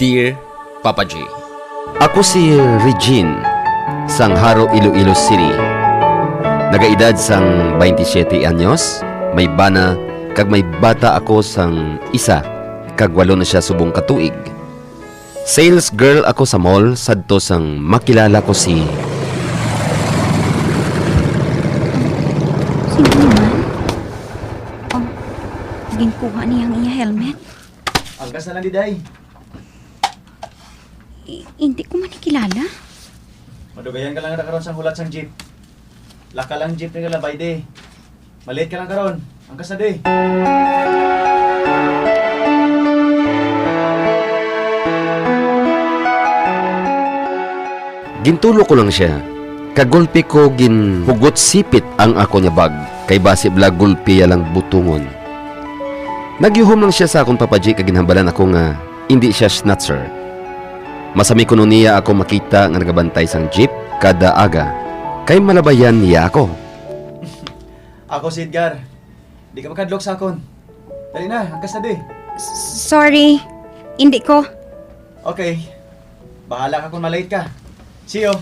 Dear Papa J, Ako si Regine, sang Haro, Iloilo City. Nagaedad sang 27 anyos, may bana, kag may bata ako sang isa, kag 8 na siya subong katuig. Sales girl ako sa mall, sadto sang makilala ko si... Sino naman? Oh, naging kuha niyang iya helmet. Angkas na lang di day. Hindi ko man kilala. Madugayan ka lang na karon sang hulat sang jeep. Laka lang jeep ni kalabay de. Maliit ka lang karon. Angkas na de. Gintulo ko lang siya. Kagulpi ko ginhugot sipit ang ako niya bag. Kay basi bla gulpi lang butungon. Nagyuhom lang siya sa akong papaji kag ginhambalan ako nga hindi siya snatcher. Masami ko niya ako makita nga nagabantay sang jeep kada aga. Kay malabayan niya ako. Ako si Edgar. Di ka makadlok sa akon. Dali na, angkas na de. Sorry, hindi ko. Okay. Bahala ka kung malate ka. See you.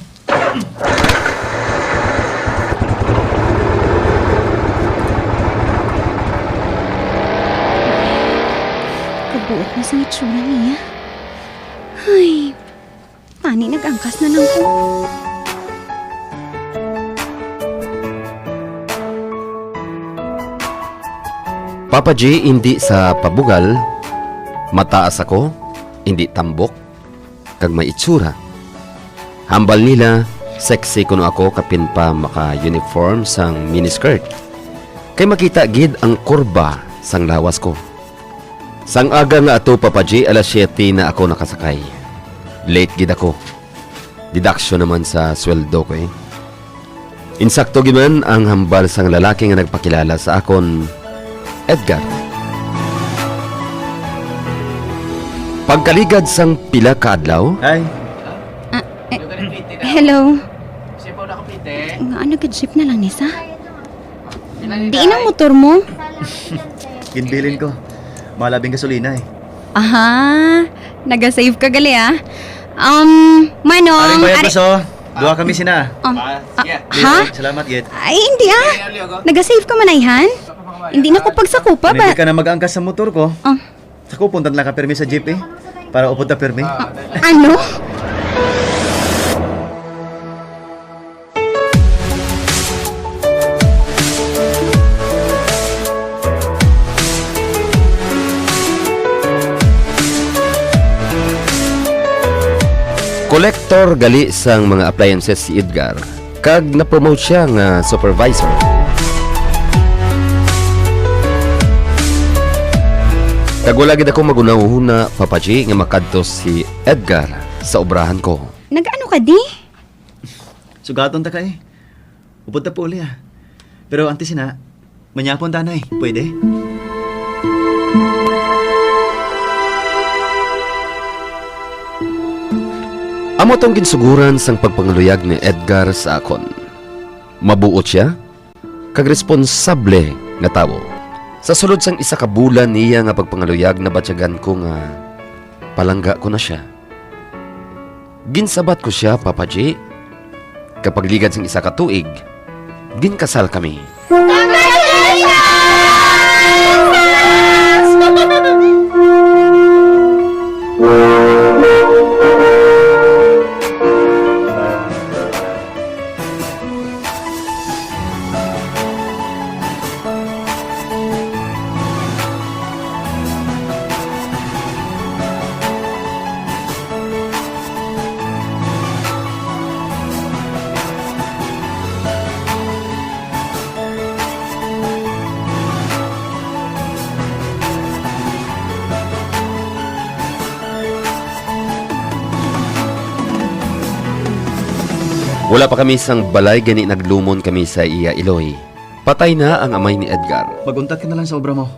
Kabuot na sa itsura niya. Ay, pani nag-angkas na lang ko. Papa J, hindi sa pabugal, mataas ako, hindi tambok, kag may itsura. Hambal nila, sexy kuno ako kapin pa maka-uniform sang miniskirt. Kay makita gid ang kurba sang lawas ko. Sang aga nga ato, Papa J, alas 7 na ako nakasakay. Late gid ako. Deduction naman sa sweldo ko eh. Insakto giman ang hambal sang lalaki nga nagpakilala sa akon, Edgar. Pagkaligad sang pila ka adlaw, Hi. Hello. Nga ano jeep na lang nisa? Di inang motor mo? Ginbilin ko. Malabing gasolina eh. Aha, naga-save ka gali ah. Manong... Aring bayad paso. Duha kami sina. ha? Salamat, Git. Ay, hindi ah. Naga-save ka manayhan? Hindi na ko pagsakupa Hindi ba? ka na mag-angkas sa motor ko. Oh, Sako, puntan lang ka permi sa jeep eh. Para upod na permi. ano? kolektor gali sang mga appliances si Edgar. Kag na-promote siya nga supervisor. Kag wala gid ako magunahuna, Papa J, nga makadto si Edgar sa obrahan ko. Nag-ano ka di? Sugaton ta ka eh. Upod na po uli ah. Pero antes na, manyapon tanay. Pwede? Amo tong ginsuguran sang pagpangaluyag ni Edgar sa akon. Mabuot siya, kag responsable nga tawo. Sa sulod sang isa ka bulan niya nga pagpangaluyag, nabatyagan ko nga palangga ko na siya. Ginsabat ko siya, Papa J. Kapag ligad sang isa ka tuig, ginkasal kami. Wala pa kami sang balay, gani naglumon kami sa iya Iloy. Patay na ang amay ni Edgar. Maguntat ka na lang sa obra mo.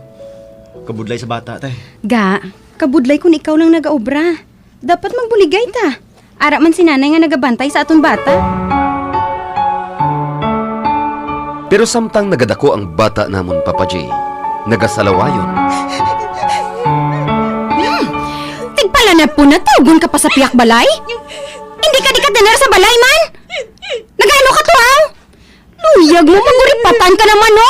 Kabudlay sa bata, tay. Ga, kabudlay kun ikaw lang nagaobra. Dapat magbuligay ta. Ara man si nanay nga nagabantay sa aton bata. Pero samtang nagadako ang bata namon, Papa J, nagasalawayon. Tigpala Hala na po natawgon ka pa sa piyak balay? Hindi ka di ka dinar sa balay man? Nagano ka to ha? Luyag mo, maguripatan ka naman no?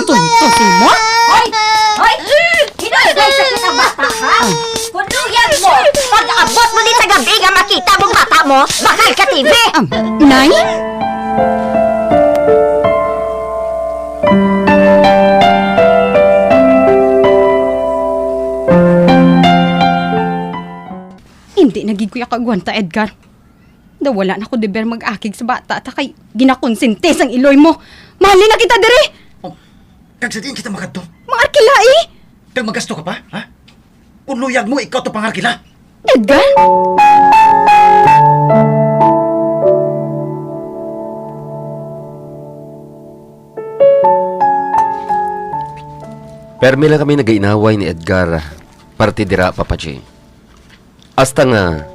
Tuntusin mo? Hoy! Hoy! Hinagay sa kita bata, ha? Punuyag mo! Pag abot mo din sa gabi nga makita mong bata mo, bakal ka TV! Nay? Hindi nagigkuya kagwanta, Edgar. Wala na ko deber mag-akig sa bata ta kay ginakonsintes ang iloy mo. Mahalin na kita diri. Kag sa diin kita makadto. Mga arkilai. Kag magasto ka pa, ha? Punluyag mo, ikaw to pangarkila. Edgar? Permi lang kami nag-inaway ni Edgar. Partidira, Papa J. Hasta nga,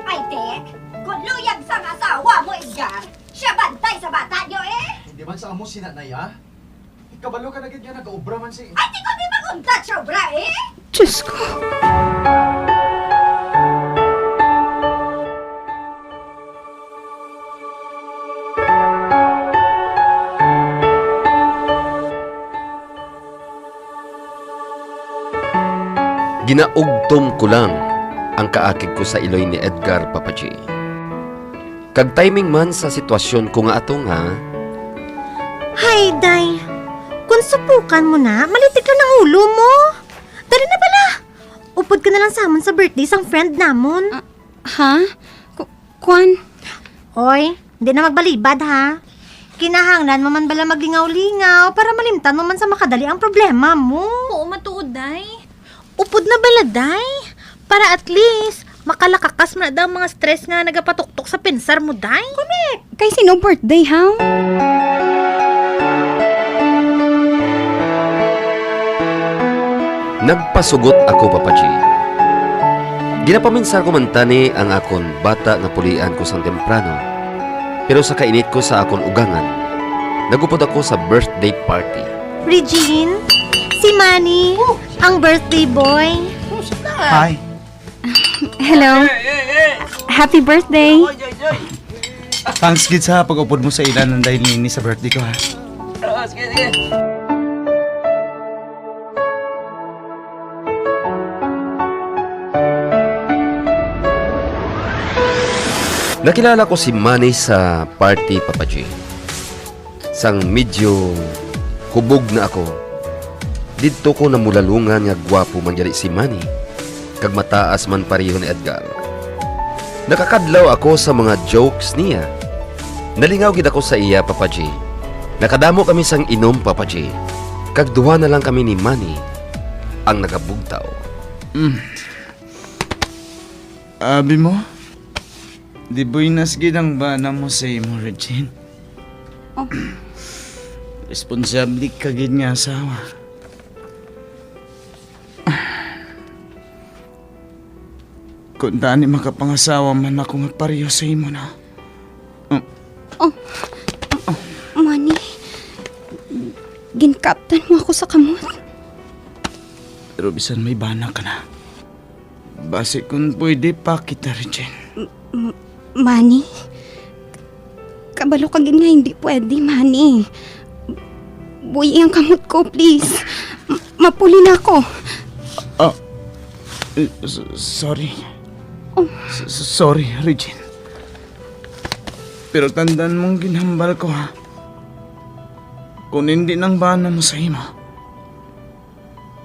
Ay, Tek! Kung luyag sa asawa mo, Edgar, siya bantay sa bata niyo, eh! Hindi man sa amo sinanay, ha? Ikabalo ka na gid nga nag-obra man si... Ay, di ko di maguntat siya, bra, eh! Diyos ko. ginaugtom ko lang ang kaakig ko sa iloy ni Edgar, Papa J. Kag timing man sa sitwasyon ko nga ato nga, Hay, Day. Kung supukan mo na, malitik lang ang ulo mo. Dali na pala. Upod ka na lang sa amon sa birthday sang friend namon. Ha? Kwan? Oy, hindi na magbalibad ha. Kinahanglan mo man bala maglingaw-lingaw para malimtan mo man sa makadali ang problema mo. Oo, matuod, Day. Upod na bala, Day. Para at least, makalakakas mo na daw mga stress nga nagapatuktok sa pinsar mo, Day. Correct. Kay sino birthday, ha? nagpasugot ako, Papa J. Ginapaminsar ko man tani ang akon bata nga pulian ko sang temprano. Pero sa kainit ko sa akon ugangan, nagupod ako sa birthday party. Regine, si Manny, ang birthday boy. Hi. Hello. Happy birthday. Thanks gid sa pag-upod mo sa ilan ng dahil nini sa birthday ko, ha. Nakilala ko si Manny sa party, Papa J. Sang medyo hubog na ako. Dito ko namulalungan nga gwapo man diri si Manny. Kag mataas man pareho ni Edgar. Nakakadlaw ako sa mga jokes niya. Nalingaw gid ako sa iya, Papa J. Nakadamo kami sang inom, Papa J. Kag duha na lang kami ni Manny ang nagabugtaw. Abi mo? Di buinas gid ang bana mo sa imo, Regine. Oh. Responsable ka gid nga asawa. Kung dani makapangasawa man ako magpareho sa imo na. Manny, ginkaptan mo ako sa kamot. Pero bisan may bana ka na. Base kung pwede pa kita, Regine. Manny, kabalo ka gid nga hindi pwede, Manny. Buyi ang kamot ko, please. Mapuli na ako. Sorry. Sorry, Regine. Pero tandaan mong ginhambal ko, ha? Kung hindi nang bana mo sa imo,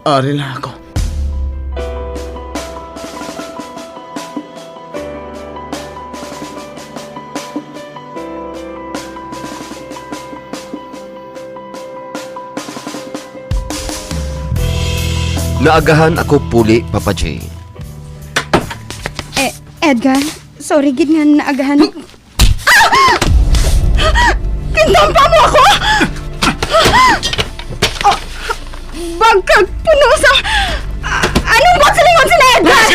ari lang ako. Naagahan ako puli, Papa J. Edgar, sorry gid nga naagahan. Kintampa mo ako! Bagkag puno sa... Anong ba sa lingon sila, Edgar?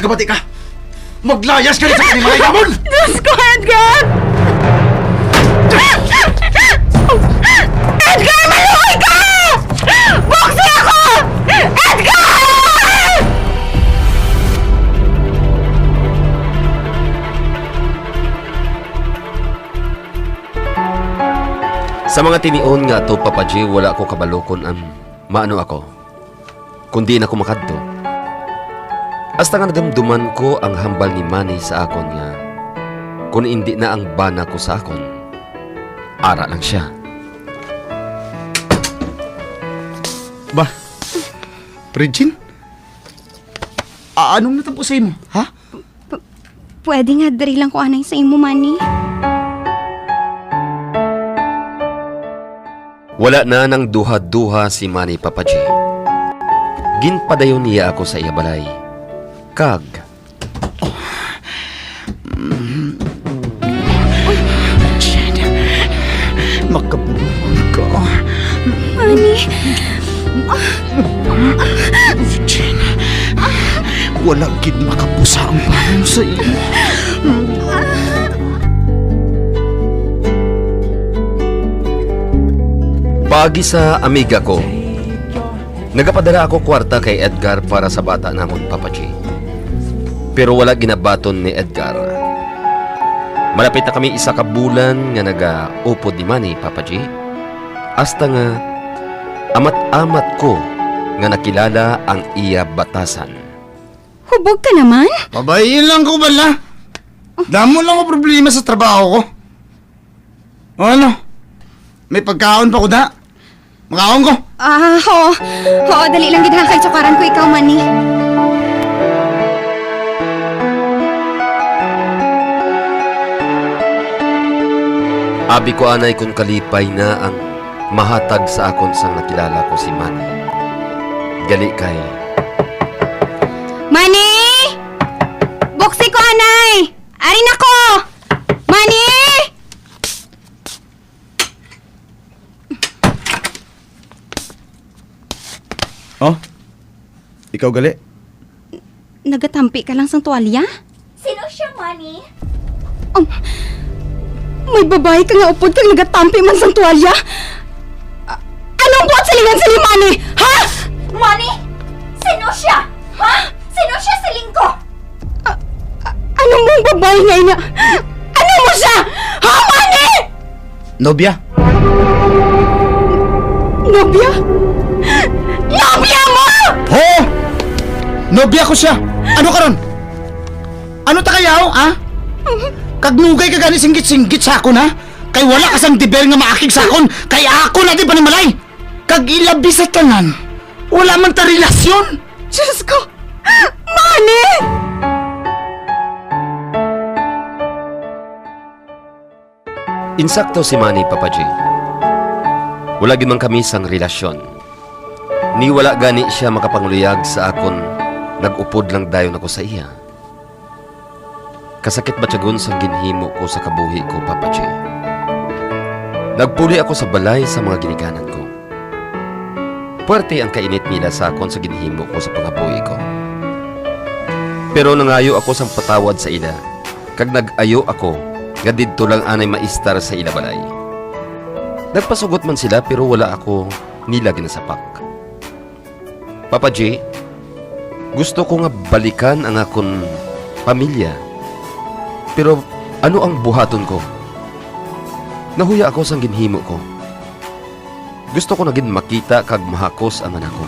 Nagabati ka! Maglayas ka rin sa kanimay namon! Diyos ko, Edgar! Edgar, maluhay ka! Boxy ako! Sa mga tinion nga to, Papa G, wala ko kabalokon ang maano ako. Kundi na ko makadto. Hasta nga nadamduman ko ang hambal ni Manny sa akon nga kung hindi na ang bana ko sa akon, ara lang siya. Ba? Regine? Anong natapos sa imo, ha? Pwede nga diri lang ko anay sa imo, Manny. Wala na nang duha-duha si Manny, Papa G. Ginpadayon niya ako sa iya balay. Kag. Makabunuhan ka. Manny, Regine, wala gid makapusa ang bangon sa imo. Pagi sa amiga ko, nagapadala ako kwarta kay Edgar para sa bata namon, Papa G. Pero wala ginabaton ni Edgar. Malapit na kami isa ka bulan nga naga-upod ni Manny, Papa G. Hasta nga amat-amat ko nga nakilala ang iya batasan. hubog ka naman? Pabayin lang ko bala. Damo lang ko problema sa trabaho ko. O ano? May pagkaon pa ko da? Makaon ko. Oo. Oo, dali lang gid ha kay sukaran ko ikaw, Manny. Abi ko anay kung kalipay na ang mahatag sa akon sang nakilala ko si Manny. Gali kay Manny! Buksi ko, anay! Arin ako! Manny! Oh? Ikaw gali? Nagatampi ka lang sang tuwalya? Sino siya, Manny? May babae ka nga upod kang nagatampi man sang tuwalya? Anong buhat silingan sa Manny? Ha? Manny? Sino siya? Ha? Sino siya, Silingko? Anong mong babae nga ina? Ano mo siya? Ha, Manny? Nobya? Nobya? Nobya mo! Oo! Nobya ko siya! Ano karon? Ano ta kayaw, ha? Kagnugay ka gani singgit-singgit sa akon, ha? Kay wala ka sang diber nga maakig sa akon, kay ako na di panimalay! Kag ilabi sa tanan, wala man ta relasyon! Diyos ko! Manny! insakto si Manny, Papa G. Wala gid man kami sang relasyon. Ni wala gani siya makapangluyag sa akon, nag-upod lang dayon ako sa iya. Kasakit batyagon sang ginhimo ko sa kabuhi ko, Papa G. Nagpuli ako sa balay sa mga ginikanan ko. Puwerte ang kainit nila sa akon sa ginhimo ko sa pangabuhi ko. Pero nangayo ako sang patawad sa ila, kag nag-ayo ako nga didto lang anay maistar sa ila balay. Nagpasugot man sila pero wala ako nila ginasapak. Papa G, gusto ko nga balikan ang akon pamilya. Pero ano ang buhaton ko? Nahuya ako sang ginhimo ko. Gusto ko naging makita kag mahakos ang anak ko.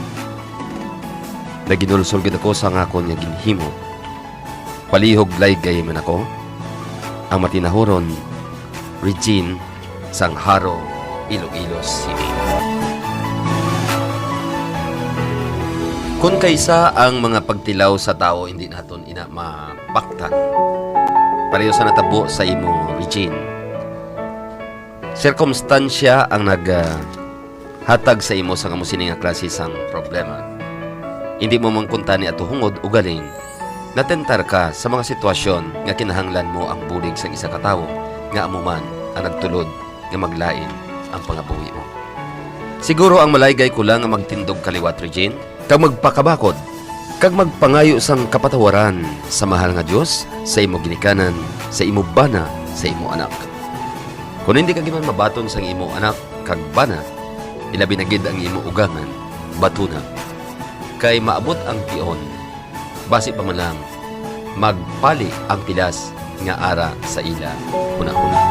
Naginulsol gid ako sa akon nga ginhimo. Palihog laygay man ako. Ang matinahuron, Regine, Sangharo, Iloilo City. Kung kaysa ang mga pagtilaw sa tao hindi naton ina mapaktan. Pareho sa natabo sa imo, Regine. Sirkumstansya ang hatag sa imo sa kamusining nga klase sang problema. Hindi mo mangkunta ni ato hungod o galing, natentar ka sa mga sitwasyon nga kinahanglan mo ang bulig sa isa ka tawo nga amuman ang nagtulod nga maglain ang pangabuhi mo. Siguro ang malaygay ko lang ang magtindog kaliwat, Regine, kag magpakabakod, kag magpangayo sang kapatawaran sa mahal nga Dios sa imo ginikanan, sa imo bana, sa imo anak. Kung hindi ka giman mabaton sang imo anak kag bana, ilabi na gid ang imo ugangan, batuna. Kay maabot ang tion, basi pa man lang magpali ang pilas nga ara sa ila una-una.